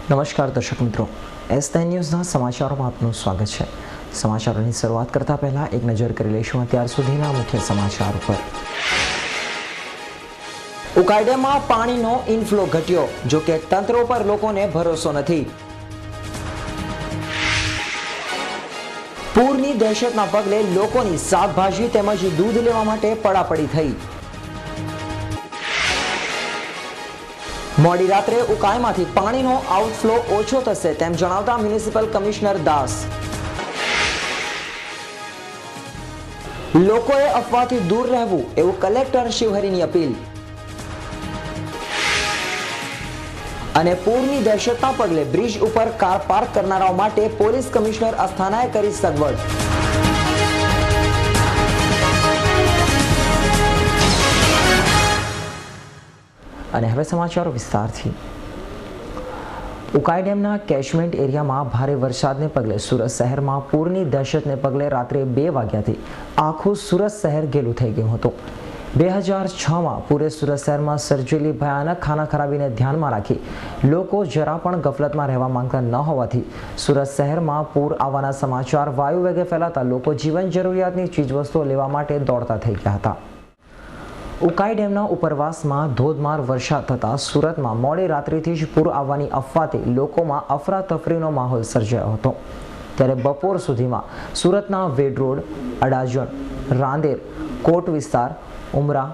નમસ્કાર દર્શક મિત્રો, S9 ન્યૂઝના સમાચારોમાં આપનું સ્વાગત છે। સમાચારોની શરૂઆત કરતા પહેલા એક નજર કરી લઈશું અત્યાર સુધીના મુખ્ય સમાચાર ઉપર। ઉકાઈ ડેમમાં પાણીનો ઇનફ્લો ઘટ્યો, જો કે તંત્ર પર લોકોને ભરોસો નથી। પૂરની દહેશતના પગલે લોકોની શાકભાજી તેમજ દૂધ લેવા માટે પડાપડી થઈ। મોડી રાત્રે ઉકાઈમાંથી પાણીનો આઉટફ્લો ઓછો થશે તેમ જણાવતા મ્યુનિસિપલ કમિશનર દાસ। લોકોએ અફવાથી દૂર રહેવું એવું કલેક્ટર શિવહરીની અપીલ। અને પૂરની દહેશતના પગલે બ્રિજ ઉપર કાર પાર્ક કરનારાઓ માટે પોલીસ કમિશનર અસ્થાનાએ કરી સગવડ। અને હવે સમાચારો વિસ્તારથી। ઉકાઈ ડેમના કેચમેન્ટ એરિયામાં ભારે વરસાદને પગલે સુરત શહેરમાં પૂરની દહેશતને પગલે રાત્રે 2 વાગ્યાથી આખું સુરત શહેર ઘેલું થઈ ગયું હતું। 2006માં પૂરે સુરત શહેરમાં સર્જેલી ભયાનક ખાના ખરાબીને ધ્યાનમાં રાખી લોકો જરા પણ ગફલતમાં રહેવા માંગતા ન હોવાથી સુરત શહેરમાં પૂર આવવાના સમાચાર વાયુ વેગે ફેલાતા લોકો જીવન જરૂરિયાતની ચીજવસ્તુઓ લેવા માટે દોડતા થઈ ગયા હતા। ઉકાઈ ડેમના ઉપરવાસમાં ધોધમાર વરસાદ થતાં સુરતમાં મોડી રાત્રિથી જ પૂર આવવાની અફવાથી લોકોમાં અફરાતફરીનો માહોલ સર્જાયો હતો। ત્યારે બપોર સુધીમાં સુરતના વેડ રોડ, અડાજણ, રાંદેર, કોટ વિસ્તાર, ઉમરા,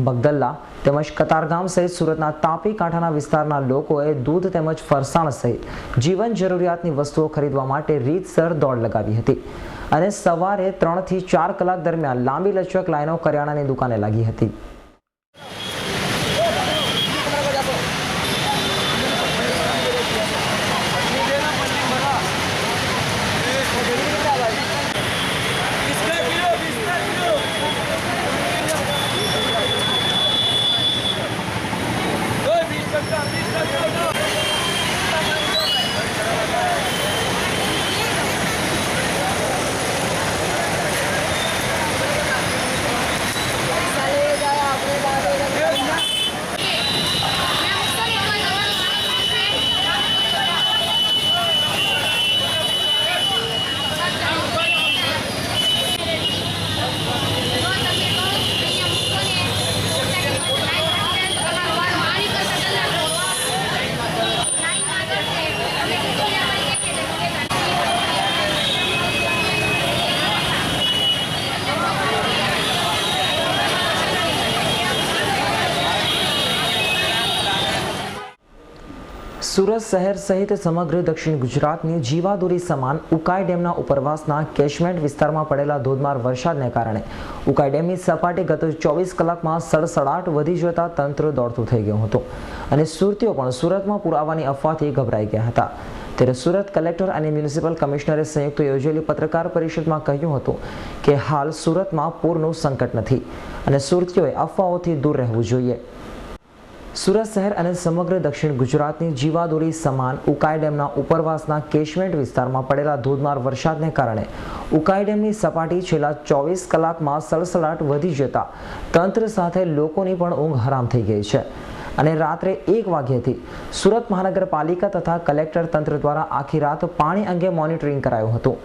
બગદલ્લા તેમજ કતારગામ સહિત સુરતના તાપી કાંઠાના વિસ્તારના લોકોએ દૂધ તેમજ ફરસાણ સહિત જીવન જરૂરિયાતની વસ્તુઓ ખરીદવા માટે રીતસર દોડ લગાવી હતી અને સવારે 3 થી 4 કલાક દરમિયાન લાંબી લચક લાઈનો કરિયાણાની દુકાને લાગી હતી। સુરત શહેર સહિત સમગ્ર દક્ષિણ ગુજરાતની જીવાદોરી સમાન ઉકાઈ ડેમના ઉપરવાસના કેચમેન્ટ વિસ્તારમાં પડેલા ધોધમાર વરસાદને કારણે ઉકાઈ ડેમની સપાટી ગત 24 કલાકમાં સડસડાટ વધી જતા તંત્ર દોડતું થઈ ગયું હતું અને સુરતીઓ પણ સુરતમાં પૂર આવવાની અફવાથી ગભરાઈ ગયા હતા। ત્યારે સુરત કલેક્ટર અને મ્યુનિસિપલ કમિશનરે સંયુક્ત યોજેલી પત્રકાર પરિષદમાં કહ્યું હતું કે હાલ સુરતમાં પૂરનું સંકટ નથી અને સુરતીઓએ અફવાઓથી દૂર રહેવું જોઈએ। સુરત શહેર અને સમગ્ર દક્ષિણ ગુજરાતની જીવાદોરી સમાન ઉકાઈ ડેમના ઉપરવાસના કેચમેન્ટ વિસ્તારમાં પડેલા ધોધમાર વરસાદને કારણે ઉકાઈ ડેમની સપાટી છેલ્લા 24 કલાકમાં સડસડાટ વધી જતા તંત્ર સાથે લોકોની પણ ઊંઘ હરામ થઈ ગઈ છે અને રાત્રે 1 વાગ્યાથી સુરત મહાનગરપાલિકા તથા કલેક્ટર તંત્ર દ્વારા આખી રાત પાણી અંગે મોનિટરિંગ કરાયું હતું।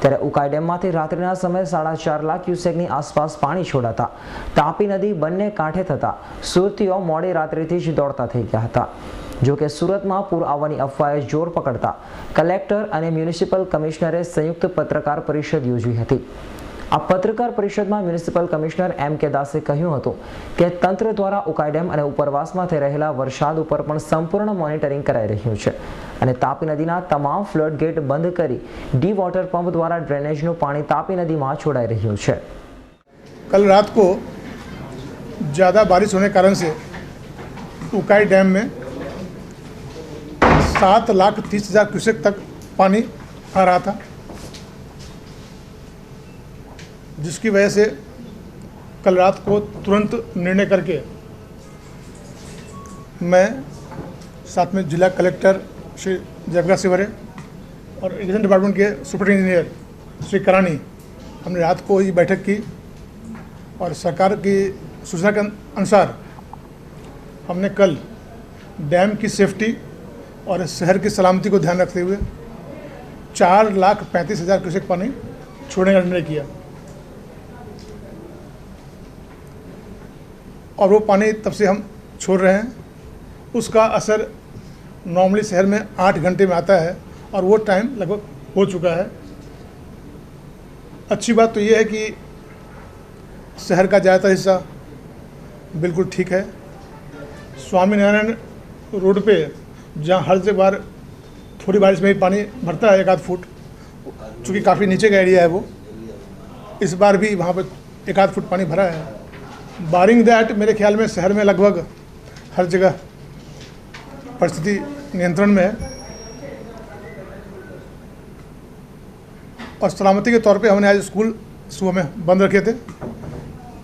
ત્યારે ઉકાઈ ડેમમાંથી રાત્રિના સમયે 4.5 લાખ ક્યુસેકની આસપાસ પાણી છોડાતા તાપી નદી બંને કાંઠે થતા સુરતીઓ મોડી રાત્રિથી જ દોડતા થઈ ગયા હતા। જો કે સુરતમાં પૂર આવવાની અફવાએ જોર પકડતા કલેક્ટર અને મ્યુનિસિપલ કમિશનરે સંયુક્ત પત્રકાર પરિષદ યોજી હતી। આ પત્રકાર પરિષદમાં મ્યુનિસિપલ કમિશનર M.K. દાસે કહ્યું હતું કે તંત્ર દ્વારા ઉકાઈ ડેમ અને ઉપરવાસમાં થઈ રહેલા વરસાદ ઉપર પણ સંપૂર્ણ મોનિટરિંગ કરાઈ રહ્યું છે અને તાપી નદીના તમામ ફ્લડ ગેટ બંધ કરી ડી વોટર પંપ દ્વારા ડ્રેનેજનું પાણી तापी नदी में छोड़ाई रही है। कल रात को ज़्यादा बारिश होने कारण से उकाई डैम में 7,30,000 क्यूसेक तक पानी आ रहा था, जिसकी वजह से कल रात को तुरंत निर्णय करके मैं साथ में जिला कलेक्टर श्री जयप्रकाश शिवहरे और इरिगेशन डिपार्टमेंट के सुपर इंजीनियर श्री करानी हमने रात को ही बैठक की और सरकार की सूचना के अनुसार हमने कल डैम की सेफ्टी और शहर की सलामती को ध्यान रखते हुए 4,35,000 क्यूसेक पानी छोड़ने का निर्णय किया। और वो पानी तब से हम छोड़ रहे हैं। उसका असर नॉर्मली शहर में 8 घंटे में आता है और वो टाइम लगभग हो चुका है। अच्छी बात तो ये है कि शहर का ज़्यादातर हिस्सा बिल्कुल ठीक है। स्वामीनारायण रोड पे जहाँ हर जगह थोड़ी बारिश में ही पानी भरता है 1-8 फुट, चूँकि काफ़ी नीचे का एरिया है वो, इस बार भी वहाँ पर 1-8 फुट पानी भरा है। बारिंग दैट मेरे ख्याल में शहर में लगभग हर जगह परिस्थिति नियंत्रण में है। और सलामती के तौर पे हमने आज स्कूल सुबह में बंद रखे थे,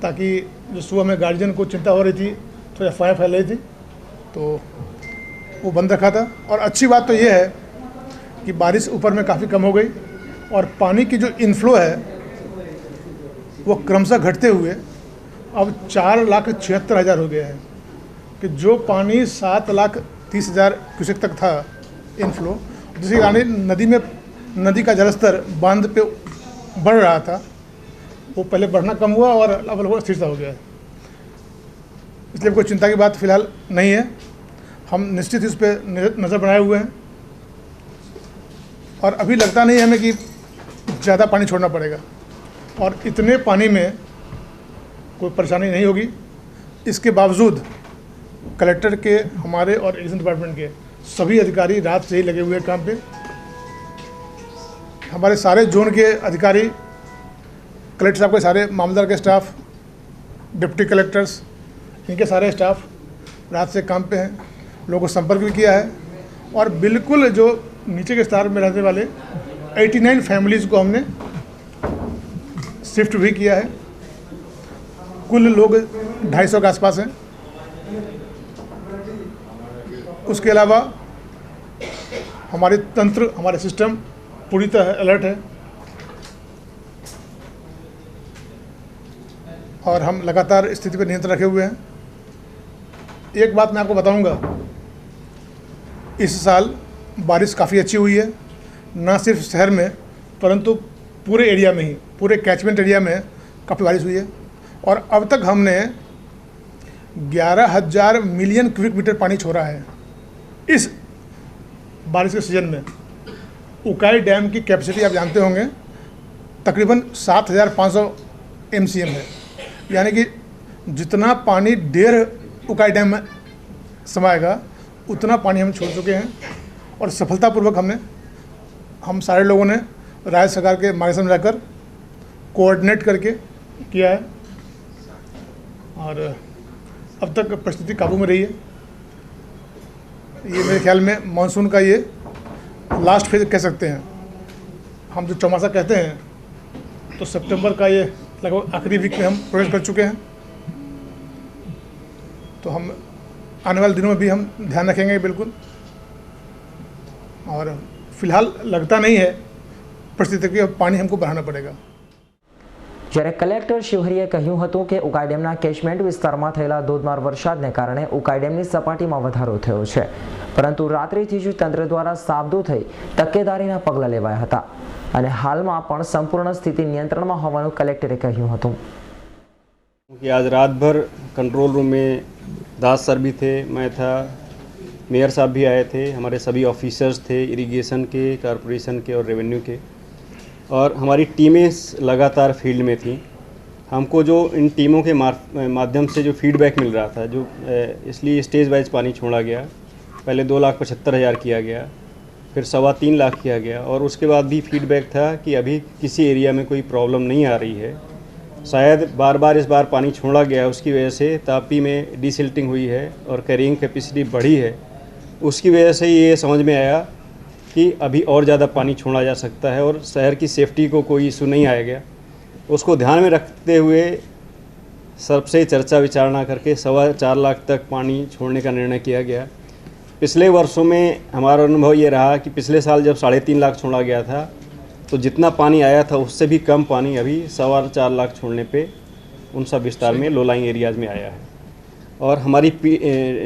ताकि जो सुबह में गार्जियन को चिंता हो रही थी, तो अफवाहें फैल रही थी, तो वो बंद रखा था। और अच्छी बात तो ये है कि बारिश ऊपर में काफ़ी कम हो गई और पानी की जो इनफ्लो है वो क्रमशः घटते हुए अब 4,76,000 हो गया है। कि जो पानी 7,30,000 क्यूसेक तक था इनफ्लो, जिसके कारण नदी का जलस्तर बांध पे बढ़ रहा था, वो पहले बढ़ना कम हुआ और अब लगभग स्थिरता हो गया है। इसलिए कोई चिंता की बात फिलहाल नहीं है। हम निश्चित इस पर नज़र बनाए हुए हैं और अभी लगता नहीं है हमें कि ज़्यादा पानी छोड़ना पड़ेगा और इतने पानी में कोई परेशानी नहीं होगी। इसके बावजूद कलेक्टर के, हमारे और इरिगेशन डिपार्टमेंट के सभी अधिकारी रात से ही लगे हुए हैं काम पे। हमारे सारे जोन के अधिकारी, कलेक्टर साहब के सारे मामलदार के स्टाफ, डिप्टी कलेक्टर्स, इनके सारे स्टाफ रात से काम पे हैं। लोगों को संपर्क भी किया है और बिल्कुल जो नीचे के स्तर में रहने वाले 89 फैमिलीज़ को हमने शिफ्ट भी किया है। कुल लोग 250 के आसपास हैं। उसके अलावा हमारे तंत्र, हमारे सिस्टम पूरी तरह अलर्ट है और हम लगातार स्थिति पर नियंत्रण रखे हुए हैं। एक बात मैं आपको बताऊंगा, इस साल बारिश काफ़ी अच्छी हुई है, ना सिर्फ शहर में परंतु पूरे एरिया में ही, पूरे कैचमेंट एरिया में काफ़ी बारिश हुई है। और अब तक हमने 11,000 मिलियन क्यूबिक मीटर पानी छोड़ा है इस बारिश के सीजन में। उकाई डैम की कैपेसिटी आप जानते होंगे तकरीबन 7,500 MCM है, यानी कि जितना पानी 1.5 उकाई डैम में समाएगा उतना पानी हम छोड़ चुके हैं। और सफलतापूर्वक हम सारे लोगों ने राज्य सरकार के मार्गदर्शन में रहकर कोऑर्डिनेट करके किया है और अब तक परिस्थिति काबू में रही है। ये मेरे ख्याल में मानसून का ये लास्ट फेज कह सकते हैं। हम जो चौमासा कहते हैं तो सितंबर का ये लगभग आखिरी वीक में हम प्रवेश कर चुके हैं। तो हम आने वाले दिनों में भी हम ध्यान रखेंगे बिल्कुल। और फिलहाल लगता नहीं है परिस्थिति कि अब पानी हमको बढ़ाना पड़ेगा। જ્યારે કલેક્ટર શિવહરીએ કહ્યું હતું કે ઉકાઈ ડેમના કેચમેન્ટ વિસ્તારમાં થયેલા ધોધમાર વરસાદને કારણે ઉકાઈ ડેમની સપાટીમાં વધારો થયો છે, પરંતુ રાત્રિથી જ તંત્ર દ્વારા સાબદું થઈ તકેદારીના પગલાં લેવાયા હતા અને હાલમાં પણ સંપૂર્ણ સ્થિતિ નિયંત્રણમાં હોવાનું કલેક્ટરે કહ્યું હતું। आज रात भर कंट्रोल रूम में दास सर भी थे, मैं था, मेयर साहब भी आए थे, हमारे सभी ऑफिसर्स थे, इरिगेशन के, कॉरपोरेशन के और रेवेन्यू के, और हमारी टीमें लगातार फील्ड में थी। हमको जो इन टीमों के माध्यम से जो फीडबैक मिल रहा था, जो इसलिए स्टेज वाइज पानी छोड़ा गया। पहले 2,75,000 किया गया, फिर 3.25 लाख किया गया, और उसके बाद भी फीडबैक था कि अभी किसी एरिया में कोई प्रॉब्लम नहीं आ रही है। शायद बार बार इस बार पानी छोड़ा गया, उसकी वजह से तापी में डिसिल्टिंग हुई है और कैरिंग कैपेसिटी बढ़ी है। उसकी वजह से ये समझ में आया कि अभी और ज़्यादा पानी छोड़ा जा सकता है और शहर की सेफ्टी को कोई इशू नहीं आएगा। उसको ध्यान में रखते हुए सबसे चर्चा विचारणा करके 4.25 लाख तक पानी छोड़ने का निर्णय किया गया। पिछले वर्षों में हमारा अनुभव ये रहा कि पिछले साल जब 3.5 लाख छोड़ा गया था तो जितना पानी आया था उससे भी कम पानी अभी 4.25 लाख छोड़ने पे उन सब विस्तार में लो लाइंग एरियाज़ में आया है। और हमारी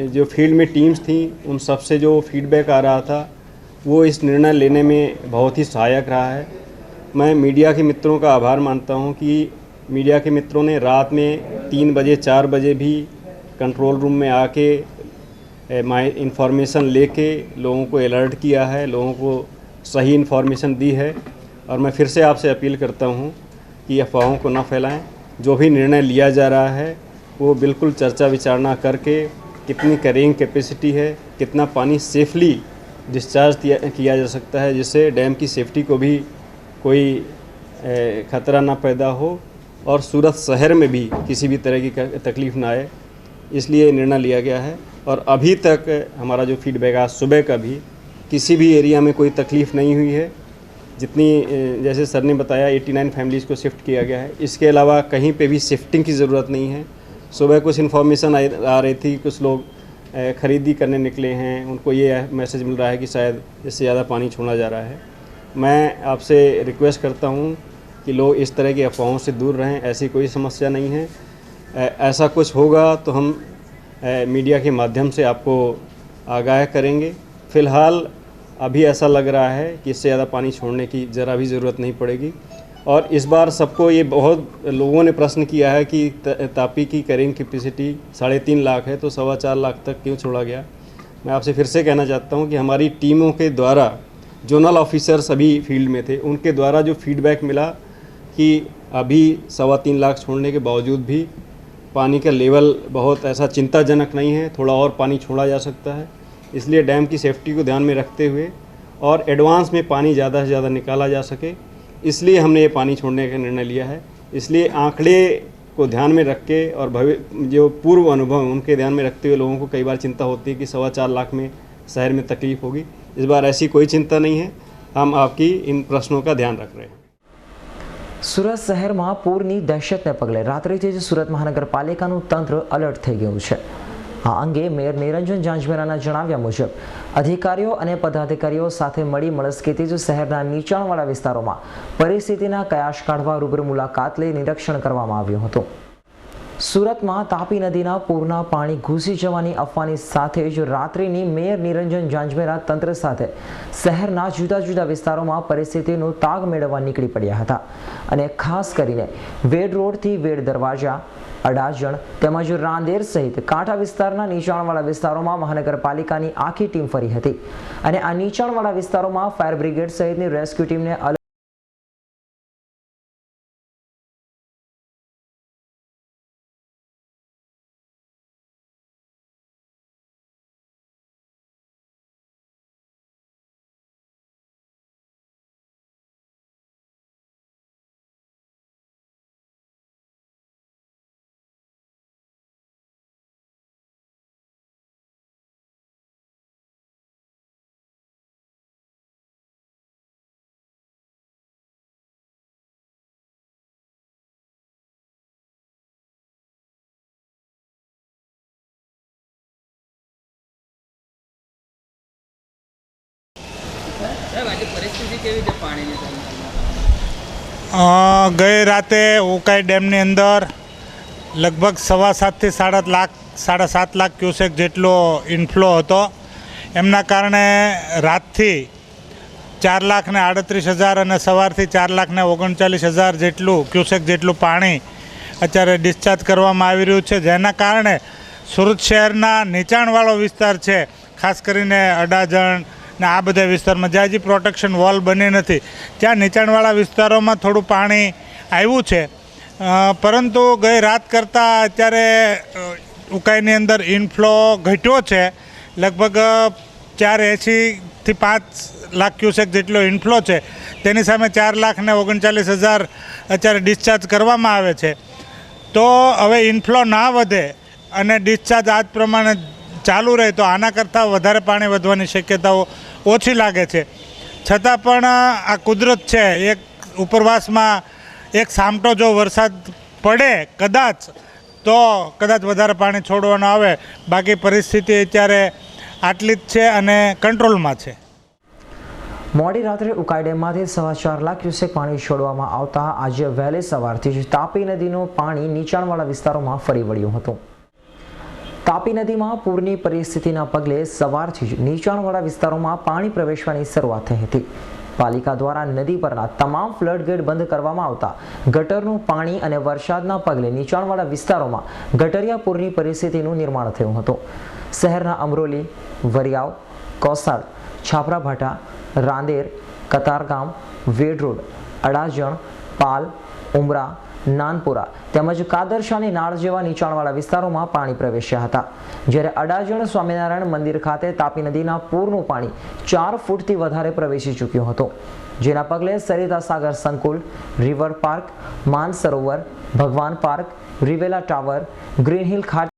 जो फील्ड में टीम्स थी उन सब से जो फीडबैक आ रहा था वो इस निर्णय लेने में बहुत ही सहायक रहा है। मैं मीडिया के मित्रों का आभार मानता हूं कि मीडिया के मित्रों ने रात में 3 बजे 4 बजे भी कंट्रोल रूम में आके इंफॉर्मेशन लेके लोगों को अलर्ट किया है, लोगों को सही इन्फॉर्मेशन दी है। और मैं फिर से आपसे अपील करता हूं कि अफवाहों को न फैलाएं। जो भी निर्णय लिया जा रहा है वो बिल्कुल चर्चा विचारणा करके कितनी कैरिंग कैपेसिटी है, कितना पानी सेफली डिस्चार्ज किया जा सकता है जिससे डैम की सेफ्टी को भी कोई ख़तरा ना पैदा हो और सूरत शहर में भी किसी भी तरह की तकलीफ़ ना आए, इसलिए निर्णय लिया गया है। और अभी तक हमारा जो फीडबैक आज सुबह का भी किसी भी एरिया में कोई तकलीफ़ नहीं हुई है। जितनी जैसे सर ने बताया 89 फैमिलीज़ को शिफ्ट किया गया है, इसके अलावा कहीं पे भी शिफ्टिंग की ज़रूरत नहीं है। सुबह कुछ इन्फॉर्मेशन आ रही थी, कुछ लोग ख़रीदी करने निकले हैं, उनको ये मैसेज मिल रहा है कि शायद इससे ज़्यादा पानी छोड़ा जा रहा है। मैं आपसे रिक्वेस्ट करता हूँ कि लोग इस तरह की अफवाहों से दूर रहें, ऐसी कोई समस्या नहीं है। ऐसा कुछ होगा तो हम मीडिया के माध्यम से आपको आगाह करेंगे। फ़िलहाल अभी ऐसा लग रहा है कि इससे ज़्यादा पानी छोड़ने की ज़रा भी ज़रूरत नहीं पड़ेगी। और इस बार सबको ये बहुत लोगों ने प्रश्न किया है कि तापी की कैरिंग कैपेसिटी 3.5 लाख है तो 4.25 लाख तक क्यों छोड़ा गया। मैं आपसे फिर से कहना चाहता हूँ कि हमारी टीमों के द्वारा जोनल ऑफिसर सभी फील्ड में थे, उनके द्वारा जो फीडबैक मिला कि अभी 3.25 लाख छोड़ने के बावजूद भी पानी का लेवल बहुत ऐसा चिंताजनक नहीं है, थोड़ा और पानी छोड़ा जा सकता है। इसलिए डैम की सेफ्टी को ध्यान में रखते हुए और एडवांस में पानी ज़्यादा से ज़्यादा निकाला जा सके, इसलिए हमने ये पानी छोड़ने का निर्णय लिया है। इसलिए आंकड़े को ध्यान में रख के और जो पूर्व अनुभव उनके ध्यान में रखते हुए लोगों को कई बार चिंता होती है कि 4.25 लाख में शहर में तकलीफ़ होगी। इस बार ऐसी कोई चिंता नहीं है, हम आपकी इन प्रश्नों का ध्यान रख रहे हैं। સુરત શહેરમાં પૂરની દહેશતને પગલે રાત્રિથી જ સુરત મહાનગરપાલિકાનું તંત્ર અલર્ટ થઈ ગયું છે। આ અંગે મેયર નિરંજન જાંજમેરાના જણાવ્યા મુજબ અધિકારીઓ અને પદાધિકારીઓ સાથે મળી મળસ્કેથી જ શહેરના નીચાણવાળા વિસ્તારોમાં પરિસ્થિતિના કયાસ કાઢવા રૂબરૂ મુલાકાત લઈ નિરીક્ષણ કરવામાં આવ્યું હતું। સુરતમાં તાપી નદીના પૂરના પાણી ઘૂસી જવાની અફવાની સાથે જ રાત્રિની મેયર નિરંજન જાંજમેરા તંત્ર સાથે શહેરના જુદા જુદા વિસ્તારોમાં પરિસ્થિતિનો તાગ મેળવવા નીકળી પડ્યા હતા અને ખાસ કરીને વેડ રોડથી વેડ દરવાજા, અડાજણ તેમજ રાંદેર સહિત કાંઠા વિસ્તારના નીચાણવાળા વિસ્તારોમાં મહાનગરપાલિકાની આખી ટીમ ફરી હતી અને આ નીચાણવાળા વિસ્તારોમાં ફાયર બ્રિગેડ સહિતની રેસ્ક્યુ ટીમને ગઈ રાતે ઉકાઈ ડેમની અંદર લગભગ 7.25 થી 7.5 લાખ ક્યુસેક જેટલો ઇનફ્લો હતો। એમના કારણે રાતથી 4,38,000 અને સવારથી 4,39,000 જેટલું ક્યુસેક જેટલું પાણી અત્યારે ડિસ્ચાર્જ કરવામાં આવી રહ્યું છે, જેના કારણે સુરત શહેરના નીચાણવાળો વિસ્તાર છે, ખાસ કરીને અડાજણ ને આ બધા વિસ્તારમાં જ્યાં હજી પ્રોટેક્શન વોલ બની નથી ત્યાં નીચાણવાળા વિસ્તારોમાં થોડું પાણી આવ્યું છે। પરંતુ ગઈ રાત કરતાં અત્યારે ઉકાઈની અંદર ઇનફ્લો ઘટ્યો છે। લગભગ 480 થી 5 લાખ ક્યુસેક જેટલો ઇનફ્લો છે, તેની સામે 4,39,000 અત્યારે ડિસ્ચાર્જ કરવામાં આવે છે। તો હવે ઇનફ્લો ના વધે અને ડિસ્ચાર્જ આજ પ્રમાણે ચાલુ રહે તો આના કરતાં વધારે પાણી વધવાની શક્યતાઓ ઓછી લાગે છે। છતાં પણ આ કુદરત છે, એક ઉપરવાસમાં એક સામટો જો વરસાદ પડે તો કદાચ વધારે પાણી છોડવાનું આવે, બાકી પરિસ્થિતિ અત્યારે આટલી જ છે અને કંટ્રોલમાં છે। મોડી રાત્રે ઉકાઈ ડેમમાંથી 4.25 લાખ ક્યુસેક પાણી છોડવામાં આવતા આજે વહેલી સવારથી જ તાપી નદીનું પાણી નીચાણવાળા વિસ્તારોમાં ફરી વળ્યું હતું। તાપી નદીમાં પૂરની પરિસ્થિતિના પગલે સવારથી જ નીચાણવાળા વિસ્તારોમાં પાણી પ્રવેશવાની શરૂઆત થઈ હતી. પાલિકા દ્વારા નદી પરના તમામ ફ્લડ ગેટ બંધ કરવામાં આવતા ગટરનું પાણી અને વરસાદના પગલે નીચાણવાળા વિસ્તારોમાં ગટરિયા પૂરની પરિસ્થિતિનું નિર્માણ થયું હતું. શહેરના અમરોલી, વરિયાવ, કોસાડ, છાપરાભાટા, રાંદેર, કતારગામ, વેડરોડ, અડાજણ, પાલ, ઉમરા, નાનપુરા તેમજ કાદરશાની નાળ જેવા નીચાણવાળા વિસ્તારોમાં પાણી પ્રવેશ્યા હતા. જ્યારે અડાજણ સ્વામિનારાયણ મંદિર ખાતે તાપી નદીના પૂરનું પાણી 4 ફૂટથી વધારે પ્રવેશી ચૂક્યું હતું, જેના પગલે સરિતા સાગર સંકુલ, રિવર પાર્ક, માન સરોવર, ભગવાન પાર્ક, રિવેલા ટાવર, ગ્રીન હિલ ખાતે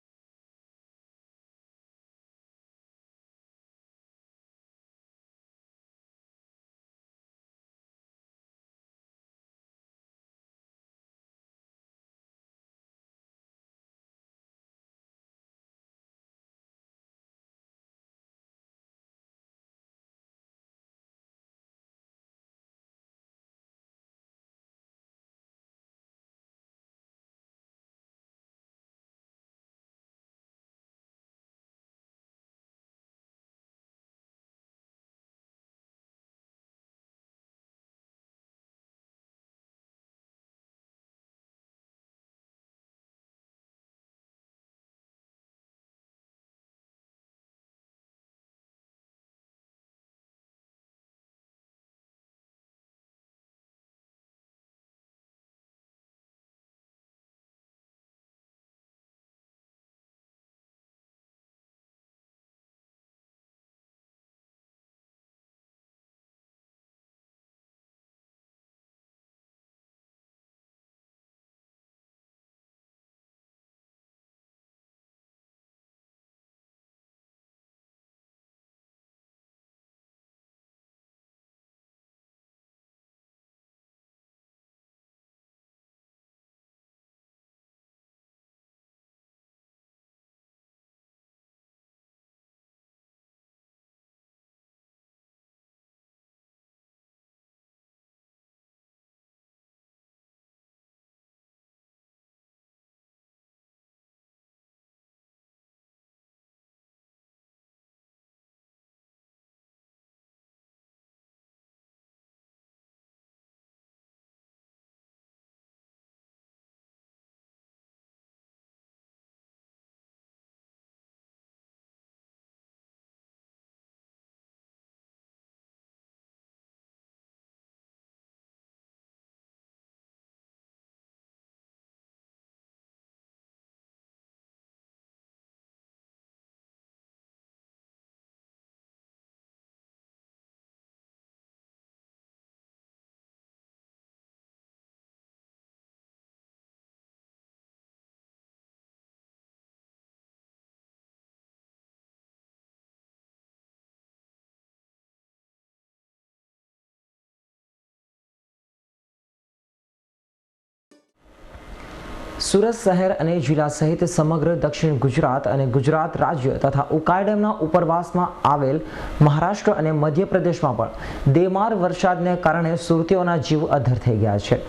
સુરત શહેર અને જિલ્લા સહિત સમગ્ર દક્ષિણ ગુજરાત અને ગુજરાત રાજ્ય તથા ઉકાઈ ડેમના ઉપરવાસમાં આવેલ મહારાષ્ટ્ર અને મધ્યપ્રદેશમાં પણ બેમાર વરસાદને કારણે સુરતીઓના જીવ અધ્ધર થઈ ગયા છે.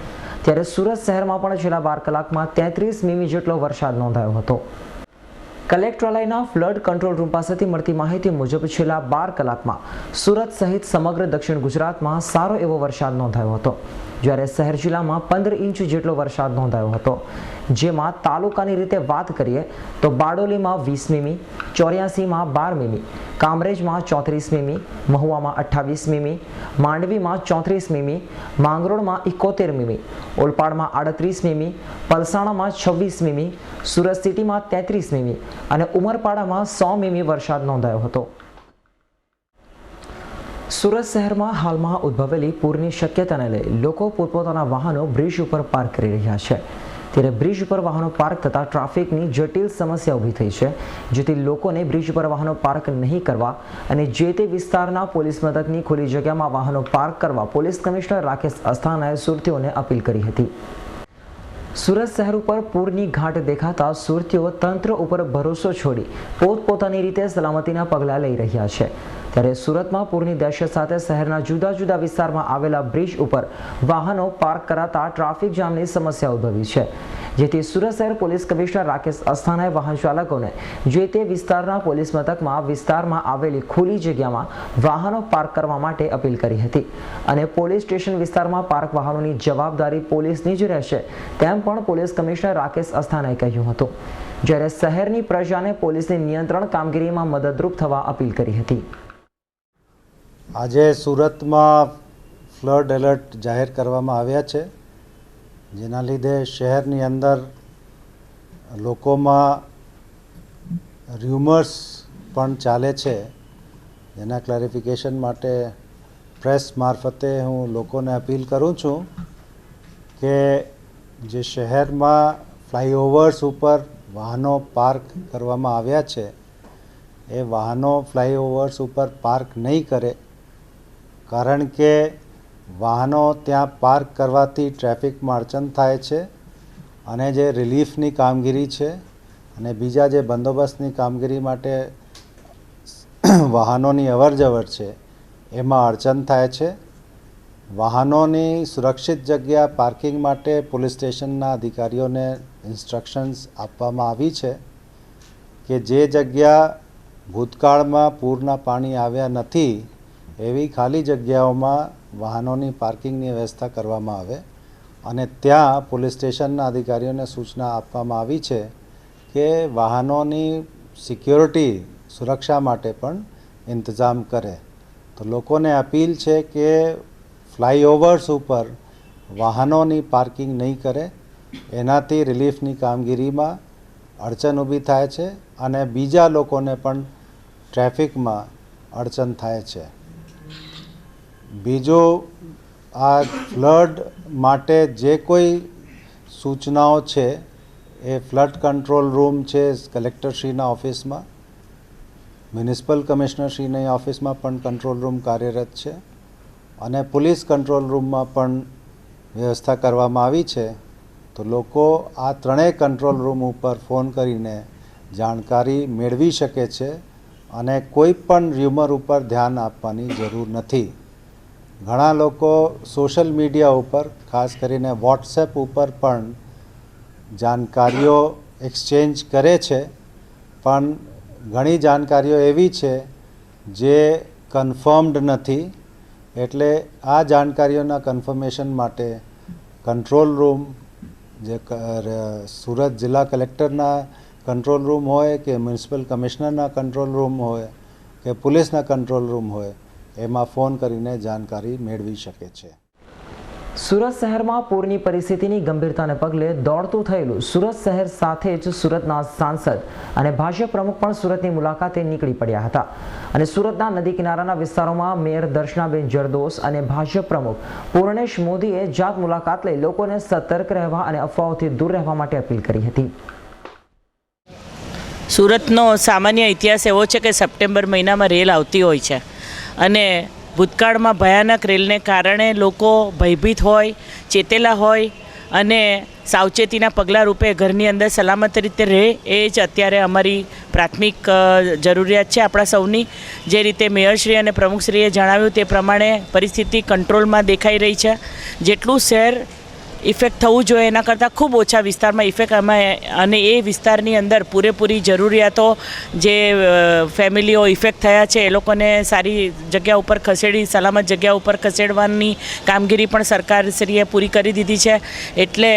ત્યારે સુરત શહેરમાં પણ છેલ્લા 12 કલાકમાં 33 મીમી જેટલો વરસાદ નોંધાયો હતો. કલેક્ટરાલયના ફ્લડ કંટ્રોલ રૂમ પાસેથી મળતી માહિતી મુજબ છેલ્લા 12 કલાકમાં સુરત સહિત સમગ્ર દક્ષિણ ગુજરાતમાં સારો એવો વરસાદ નોંધાયો હતો. જ્યારે શહેર જિલ્લામાં 15 ઇંચ જેટલો વરસાદ નોંધાયો હતો, જેમાં તાલુકાની રીતે વાત કરીએ તો બારડોલીમાં 20 મીમી, ચોર્યાસીમાં 12 મીમી, કામરેજમાં 34 મીમી, મહુવામાં 28 મીમી, માંડવીમાં 34 મીમી, માંગરોળમાં 71 મીમી, ઓલપાડમાં 38 મીમી, પલસાણામાં 26 મીમી, સુરત સિટીમાં 33 મીમી અને ઉમરપાડામાં 100 મીમી વરસાદ નોંધાયો હતો. સુરત શહેરમાં હાલમાં ઉદ્ભવેલી પૂરની શક્યતાને લઈ લોકો પોતપોતાના વાહનો બ્રિજ ઉપર પાર્ક કરી રહ્યા છે. ત્યારે બ્રિજ ઉપર વાહનો પાર્ક થતાં ટ્રાફિકની જટિલ સમસ્યા ઊભી થઈ છે, જેથી લોકોને બ્રિજ ઉપર વાહનો પાર્ક નહીં કરવા અને જે તે વિસ્તારના પોલીસ મથકની ખુલ્લી જગ્યામાં વાહનો પાર્ક કરવા પોલીસ કમિશનર રાકેશ અસ્થાનાએ સુરતીઓને અપીલ કરી હતી. સુરત શહેર ઉપર પૂરની ઘાટ દેખાતા સુરતીઓ તંત્ર ઉપર ભરોસો છોડી પોતપોતાની રીતે સલામતીના પગલાં લઈ રહ્યા છે. ત્યારે સુરતમાં પૂરની દહેશત સાથે શહેરના જુદા જુદા વિસ્તારમાં આવેલા બ્રિજ ઉપર વાહનો પાર્ક કરાતા ટ્રાફિક જામની સમસ્યા ઉદ્ભવી છે. જેથી સુરત શહેર પોલીસ કમિશનર રાકેશ અસ્થાનાએ વાહન ચાલકોને જે તે વિસ્તારના પોલીસ મથકમાં વિસ્તારમાં આવેલી ખુલ્લી જગ્યામાં વાહનો પાર્ક કરવા માટે અપીલ કરી હતી અને પોલીસ સ્ટેશન વિસ્તારમાં પાર્ક વાહનોની જવાબદારી પોલીસની જ રહેશે તેમ પણ પોલીસ કમિશનર રાકેશ અસ્થાનાએ કહ્યું હતું, જ્યારે શહેરની પ્રજાને પોલીસની નિયંત્રણ કામગીરીમાં મદદરૂપ થવા અપીલ કરી હતી. આજે સુરતમાં ફ્લડ એલર્ટ જાહેર કરવામાં આવ્યા છે, જેના લીધે શહેરની અંદર લોકોમાં રૂમર્સ પણ ચાલે છે, જેના ક્લેરિફિકેશન માટે પ્રેસ મારફતે હું લોકોને અપીલ કરું છું કે જે શહેરમાં ફ્લાયઓવર્સ ઉપર વાહનો પાર્ક કરવામાં આવ્યા છે એ વાહનો ફ્લાયઓવર્સ ઉપર પાર્ક નહીં કરે, કારણ કે વાહનો ત્યાં પાર્ક કરવાથી ટ્રાફિકમાં અડચણ થાય છે અને જે રિલીફની કામગીરી છે અને બીજા જે બંદોબસ્તની કામગીરી માટે વાહનોની અવરજવર છે એમાં અડચણ થાય છે. વાહનોની સુરક્ષિત જગ્યા પાર્કિંગ માટે પોલીસ સ્ટેશનના અધિકારીઓને ઇન્સ્ટ્રક્શન્સ આપવામાં આવી છે કે જે જગ્યા ભૂતકાળમાં પૂરના પાણી આવ્યા નથી એવી ખાલી જગ્યાઓમાં વાહનોની પાર્કિંગની વ્યવસ્થા કરવામાં આવે અને ત્યાં પોલીસ સ્ટેશનના અધિકારીઓને સૂચના આપવામાં આવી છે કે વાહનોની સિક્યોરિટી સુરક્ષા માટે પણ ઇંતજામ કરે. તો લોકોને અપીલ છે કે ફ્લાયઓવર્સ ઉપર વાહનોની પાર્કિંગ નહીં કરે, એનાથી રિલીફની કામગીરીમાં અડચણ ઊભી થાય છે અને બીજા લોકોને પણ ટ્રાફિકમાં અડચણ થાય છે. બીજું, આ ફ્લડ માટે જે કોઈ સૂચનાઓ છે એ ફ્લડ કંટ્રોલ રૂમ છે કલેક્ટરશ્રીના ઓફિસમાં, મ્યુનિસિપલ કમિશનરશ્રીની ઓફિસમાં પણ કંટ્રોલ રૂમ કાર્યરત છે અને પોલીસ કંટ્રોલ રૂમમાં પણ વ્યવસ્થા કરવામાં આવી છે. તો લોકો આ ત્રણેય કંટ્રોલ રૂમ ઉપર ફોન કરીને જાણકારી મેળવી શકે છે અને કોઈ પણ રૂમર ઉપર ધ્યાન આપવાની જરૂર નથી. ઘણા લોકો સોશિયલ મીડિયા ઉપર, ખાસ કરીને વોટ્સએપ ઉપર પણ જાણકારીઓ એક્સચેન્જ કરે છે, પણ ઘણી જાણકારીઓ એવી છે જે કન્ફર્મ્ડ નથી. એટલે આ જાણકારીઓના કન્ફર્મેશન માટે કંટ્રોલ રૂમ, જે સુરત જિલ્લા કલેક્ટરના કંટ્રોલ રૂમ હોય કે મ્યુનિસિપલ કમિશનરના કંટ્રોલ રૂમ હોય કે પોલીસના કંટ્રોલ રૂમ હોય, એમાં ફોન કરીને જાણકારી મેળવી શકે છે. સુરત શહેરમાં પૂરની પરિસ્થિતિની ગંભીરતાને પગલે દોડતું થયેલું સુરત શહેર સાથે જ સુરતના સાંસદ અને ભાજપ પ્રમુખ પણ સુરતની મુલાકાતે નીકળી પડ્યા હતા અને સુરતના નદી કિનારાના વિસ્તારોમાં મેયર દર્શનાબેન જરદોસ અને ભાજપ પ્રમુખ પૂર્ણેશ મોદીએ જાત મુલાકાત લઈ લોકોને સતર્ક રહેવા અને અફવાઓથી દૂર રહેવા માટે અપીલ કરી હતી. સુરતનો સામાન્ય ઇતિહાસ એવો છે કે સપ્ટેમ્બર મહિનામાં રેલ આવતી હોય છે અને ભૂતકાળમાં ભયાનક રેલને કારણે લોકો ભયભીત હોય, ચેતેલા હોય અને સાવચેતીના પગલાં રૂપે ઘરની અંદર સલામત રીતે રહે, એ જ અત્યારે અમારી પ્રાથમિક જરૂરિયાત છે આપણા સૌની. જે રીતે મેયરશ્રી અને પ્રમુખશ્રીએ જણાવ્યું તે પ્રમાણે પરિસ્થિતિ કંટ્રોલમાં દેખાઈ રહી છે. જેટલું શહેર ઇફેક્ટ થવું જોઈએ એના કરતાં ખૂબ ઓછા વિસ્તારમાં ઇફેક્ટ અને એ વિસ્તારની અંદર પૂરેપૂરી જરૂરિયાતો જે ફેમિલીઓ ઇફેક્ટ થયા છે એ લોકોને સારી જગ્યા ઉપર ખસેડી, સલામત જગ્યા ઉપર ખસેડવાની કામગીરી પણ સરકારશ્રીએ પૂરી કરી દીધી છે. એટલે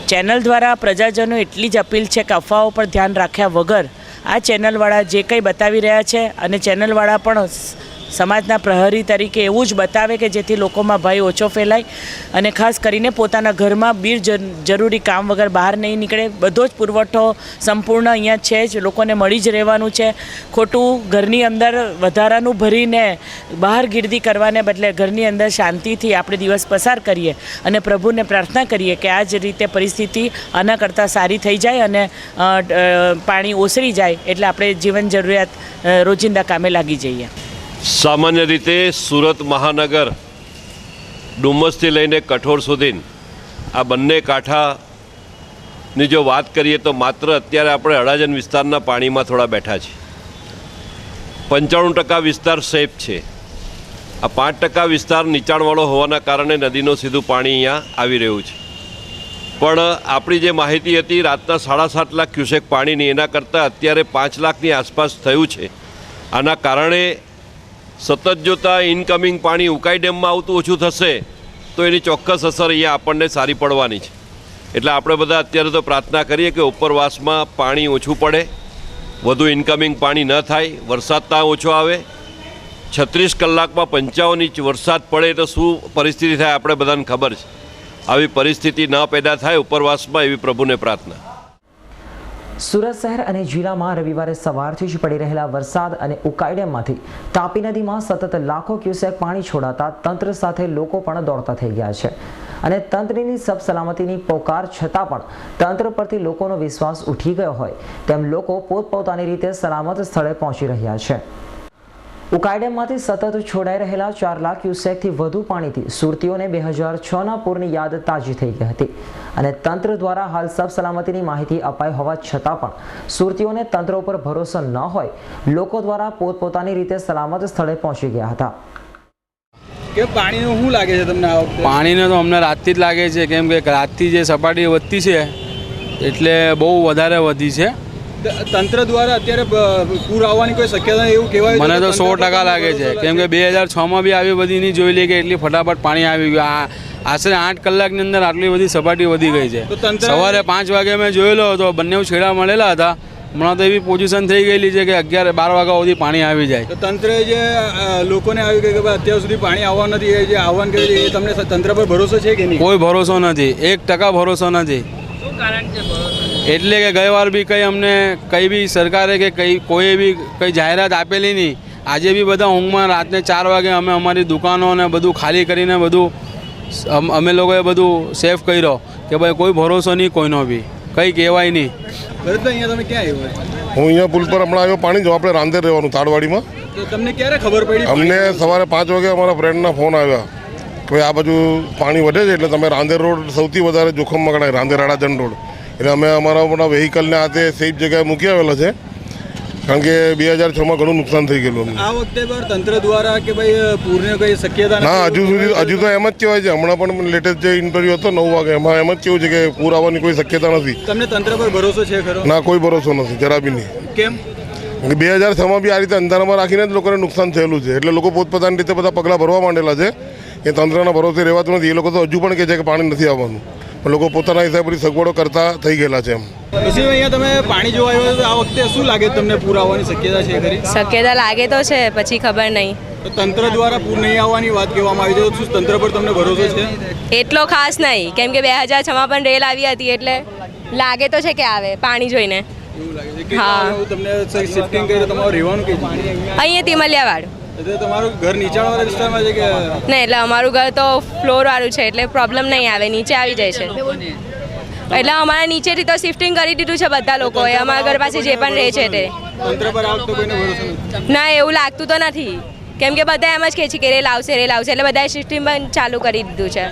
ચેનલ દ્વારા પ્રજાજનો એટલી જ અપીલ છે કે અફવાઓ પર ધ્યાન રાખ્યા વગર આ ચેનલવાળા જે કંઈ બતાવી રહ્યા છે અને ચેનલવાળા પણ સમાજના પ્રહરી તરીકે એવું જ બતાવે કે જેથી લોકોમાં ભય ઓછો ફેલાય અને ખાસ કરીને પોતાના ઘરમાં જરૂરી કામ વગર બહાર નહીં નીકળે. બધો જ પુરવઠો સંપૂર્ણ અહીંયા છે જ, લોકોને મળી જ રહેવાનું છે. ખોટું ઘરની અંદર વધારાનું ભરીને બહાર ગીર્દી કરવાને બદલે ઘરની અંદર શાંતિથી આપણે દિવસ પસાર કરીએ અને પ્રભુને પ્રાર્થના કરીએ કે આ જ રીતે પરિસ્થિતિ આના કરતાં સારી થઈ જાય અને પાણી ઓસરી જાય એટલે આપણે જીવન જરૂરિયાત રોજિંદા કામે લાગી જઈએ. સામાન્ય રીતે સુરત મહાનગર ડુમસથી લઈને કઠોળ સુધી આ બંને કાંઠાની જો વાત કરીએ તો માત્ર અત્યારે આપણે અડાજણ વિસ્તારના પાણીમાં થોડા બેઠા છીએ. 95% વિસ્તાર સેફ છે. આ 5% વિસ્તાર નીચાણવાળો હોવાના કારણે નદીનું સીધું પાણી અહીંયા આવી રહ્યું છે. પણ આપણી જે માહિતી હતી રાતના 7.5 લાખ ક્યુસેક પાણીની, એના કરતાં અત્યારે 5 લાખની આસપાસ થયું છે. આના કારણે સતત જોતા ઇનકમિંગ પાણી ઉકાઈ ડેમમાં આવતું ઓછું થશે તો એની ચોક્કસ અસર અહીંયા આપણને સારી પડવાની છે. એટલે આપણે બધા અત્યારે તો પ્રાર્થના કરીએ કે ઉપરવાસમાં પાણી ઓછું પડે, વધુ ઇનકમિંગ પાણી ન થાય, વરસાદ ત્યાં ઓછો આવે. 36 કલાકમાં 55 ઇંચ વરસાદ પડે તો શું પરિસ્થિતિ થાય આપણે બધાને ખબર છે. આવી પરિસ્થિતિ ન પેદા થાય ઉપરવાસમાં, એવી પ્રભુને પ્રાર્થના. સુરત શહેર અને જિલ્લામાં રવિવારે સવારથી જ પડી રહેલા વરસાદ અને ઉકાઈ ડેમમાંથી તાપી નદીમાં સતત લાખો ક્યુસેક પાણી છોડાતા તંત્ર સાથે લોકો પણ દોડતા થઈ ગયા છે. અને તંત્રની સલામતીની પોકાર છતાં પણ તંત્ર પરથી લોકોનો વિશ્વાસ ઉઠી ગયો હોય તેમ લોકો પોતપોતાની રીતે સલામત સ્થળે પહોંચી રહ્યા છે. ઉકાઈ ડેમમાંથી સતત છોડાઈ રહેલા 4 લાખ ક્યુસેકથી વધુ પાણીથી સુરતીઓને 2006ના પૂરની યાદ તાજી થઈ ગઈ હતી. અને તંત્ર દ્વારા હાલ સલામતીની માહિતી અપાઈ હોવા છતાં પણ સુરતીઓને તંત્ર ઉપર ભરોસો ન હોય લોકો દ્વારા પોતપોતાની રીતે સલામત સ્થળે પહોંચી ગયા હતા. કે પાણીનું શું લાગે છે તમને? પાણીને તો અમને રાતથી જ લાગે છે, કેમ કે રાતથી જે સપાટી વધતી છે એટલે બહુ વધારે વધી છે. તંત્ર દ્વારા અત્યારે પૂર આવવાની કોઈ શક્યતા એવું કહેવાય? મને તો 100% લાગે છે, કેમ કે 2006માં બી આવી બધી નહીં જોઈ લે કે એટલી ફટાફટ પાણી આવી ગયું. આશરે 8 કલાકની અંદર આટલી બધી સપાટી વધી ગઈ છે. સવારે 5 વાગે મેં જોયેલો તો બંને છેડા મળેલા હતા. હમણાં તો એવી પોઝિશન થઈ ગયેલી છે કે 11-12 વાગ્યા સુધી પાણી આવી જાય. તો તંત્રએ જે લોકોને આવી ગયું કે અત્યાર સુધી પાણી આવવા નથી, એ જે આવવાનું કહે છે, એ તમને તંત્ર પર ભરોસો છે કે નહીં? કોઈ ભરોસો નથી, 1% ભરોસો નથી. શું કારણ છે ભરોસો? એટલે કે ગઈ વાર બી કંઈ અમને કંઈ બી સરકારે કે કોઈ બી કંઈ જાહેરાત આપેલી નહીં. આજે બી બધા ઊંઘમાં રાતને 4 વાગે અમે અમારી દુકાનો અને બધું ખાલી કરીને બધું અમે લોકોએ બધું સેફ કર્યો કે ભાઈ કોઈ ભરોસો નહીં કોઈનો બી, કંઈ કહેવાય નહીં. ભરતભાઈ, અહીંયા તમે ક્યાં આવ્યો? હું અહીંયા પુલ પર હમણાં આવ્યો પાણી જો આપણે રાંદેર રહેવાનું તાળવાડીમાં. તો તમને ક્યારે ખબર પડી? અમને સવારે 5 વાગે અમારા ફ્રેન્ડના ફોન આવ્યા કે આ બાજુ પાણી વધે છે એટલે તમે રાંદેર રોડ સૌથી વધારે જોખમમાં ગણાય, રાંદેર અડાજણ રોડ. એટલે અમે અમારા વ્હીકલને હાથે સેફ જગ્યાએ મૂકી આવેલા છે, કારણ કે 2006માં ઘણું નુકસાન થઈ ગયેલું. આ વખતે પણ તંત્ર દ્વારા કે ભાઈ પૂરને કોઈ શક્યતા ના, હજુ તો એમ જ કહેવાય છે. હમણાં પણ લેટેસ્ટ જે ઇન્ટરવ્યુ હતો 9 વાગે, એમાં એમ જ કેવું છે કે પૂર આવવાની કોઈ શક્યતા નથી. તમને તંત્ર પર ભરોસો છે ખરો? ના, કોઈ ભરોસો નથી, જરા બી નહીં. કેમ? 2006માં બી આ રીતે અંધારામાં રાખીને જ લોકોને નુકસાન થયેલું છે. એટલે લોકો પોતપોતાની રીતે બધા પગલાં ભરવા માંડેલા છે. એ તંત્રના ભરોસે રહેવાતું નથી. એ લોકો તો હજુ પણ કહે છે કે પાણી નથી આવવાનું, પણ લોકો પોતાના હિસાબે બધી સગવડો કરતા થઈ ગયેલા છે. એમ પછી અહીંયા તમે પાણી જોવા આવ્યો તો આ વખતે શું લાગે તમને પૂર આવવાની શક્યતા છે ખરી? શક્યતા લાગે તો છે, પછી ખબર નહીં. તો તંત્ર દ્વારા પૂર નહીં આવવાની વાત કહેવામાં આવી છે, તો શું તંત્ર પર તમને ભરોસો છે? એટલો ખાસ નહીં, કેમ કે 2006માં પણ રેલ આવી હતી એટલે લાગે તો છે કે આવે પાણી જોઈને. એવું લાગે છે? હા. તમને શિફ્ટિંગ કરી તમારું રહેવાનું કે અહીંયા તિમલિયાવાડ. એટલે તમારું ઘર નીચાણવાળા વિસ્તારમાં છે કે? નહીં, એટલે અમારું ઘર તો ફ્લોર વાળું છે એટલે પ્રોબ્લેમ નહીં આવે, નીચે આવી જાય છે. એટલે અમારા નીચેથી તો શિફ્ટિંગ કરી દીધું છે બધા લોકોએ, અમારા ઘર પાસે જે પણ રહે છે તે. તંત્ર પર આ વખતે કોઈને ભરોસો નથી? ના, એવું લાગતું તો નથી, કેમ કે બધા એમ જ કહે છે કે રેલ આવશે એટલે બધાએ શિફ્ટિંગ પણ ચાલુ કરી દીધું છે.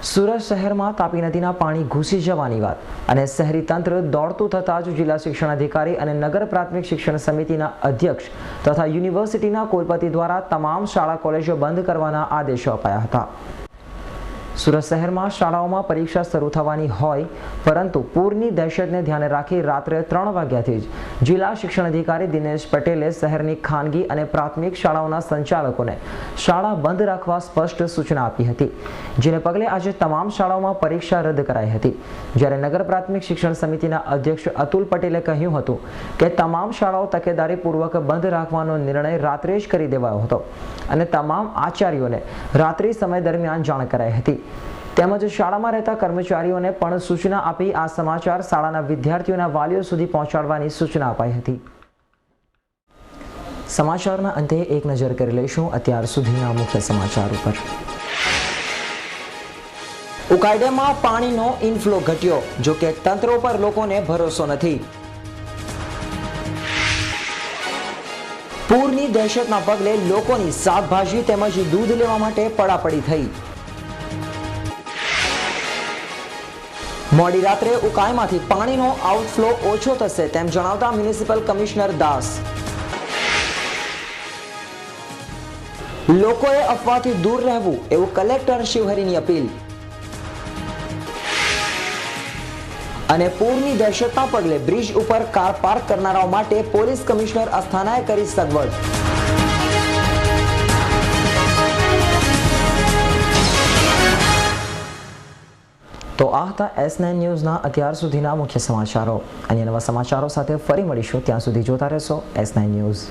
સુરત શહેરમાં તાપી નદીના પાણી ઘૂસી જવાની વાત અને શહેરી તંત્ર દોડતું થતાં જ જિલ્લા શિક્ષણ અધિકારી અને નગર પ્રાથમિક શિક્ષણ સમિતિના અધ્યક્ષ તથા યુનિવર્સિટીના કુલપતિ દ્વારા તમામ શાળા કોલેજો બંધ કરવાના આદેશો અપાયા હતા. સુરત શહેરમાં શાળાઓમાં પરીક્ષા શરૂ થવાની હોય પરંતુ પૂરની દહેશતને ધ્યાને રાખી રાત્રે 3 વાગ્યાથી જ જિલ્લા શિક્ષણ અધિકારી દિનેશ પટેલે શહેરની ખાનગી અને પ્રાથમિક શાળાઓના સંચાલકોને શાળા બંધ રાખવા સ્પષ્ટ સૂચના આપી હતી, જેને પગલે આજે તમામ શાળાઓમાં પરીક્ષા રદ કરાઈ હતી. જ્યારે નગર પ્રાથમિક શિક્ષણ સમિતિના અધ્યક્ષ અતુલ પટેલે કહ્યું હતું કે તમામ શાળાઓ તકેદારીપૂર્વક બંધ રાખવાનો નિર્ણય રાત્રે જ કરી દેવાયો હતો અને તમામ આચાર્યોને રાત્રિ સમય દરમિયાન જાણ કરાઈ હતી. તેમજ શાળામાં રહેતા કર્મચારીઓને પણ સૂચના આપી આ સમાચાર શાળાના વિદ્યાર્થીઓના વાલીઓ સુધી પહોંચાડવાની સૂચના અપાઈ હતી. સમાચારના અંતે એક નજર કરી લઈશું અત્યાર સુધીના મુખ્ય સમાચાર ઉપર. ઉકાઈ ડેમમાં પાણીનો ઇનફ્લો ઘટ્યો, જો કે તંત્ર પર લોકોને ભરોસો નથી. પૂરની દહેશતના પગલે લોકોની શાકભાજી તેમજ દૂધ લેવા માટે પડાપડી થઈ. મોડી રાત્રે ઉકાઈમાંથી પાણીનો આઉટફ્લો ઓછો થશે તેમ જણાવતા મ્યુનિસિપલ કમિશનર દાસ. લોકોએ અફવાથી દૂર રહેવું એવું કલેક્ટર શિવહરીની અપીલ. અને પૂરની દહેશતના પગલે બ્રિજ ઉપર કાર પાર્ક કરનારાઓ માટે પોલીસ કમિશનર અસ્થાનાએ કરી સગવડ. તો આ હતા S9 ન્યૂઝના અત્યાર સુધીના મુખ્ય સમાચારો. અન્ય નવા સમાચારો સાથે ફરી મળીશું. ત્યાં સુધી જોતા રહેશો S9 ન્યૂઝ.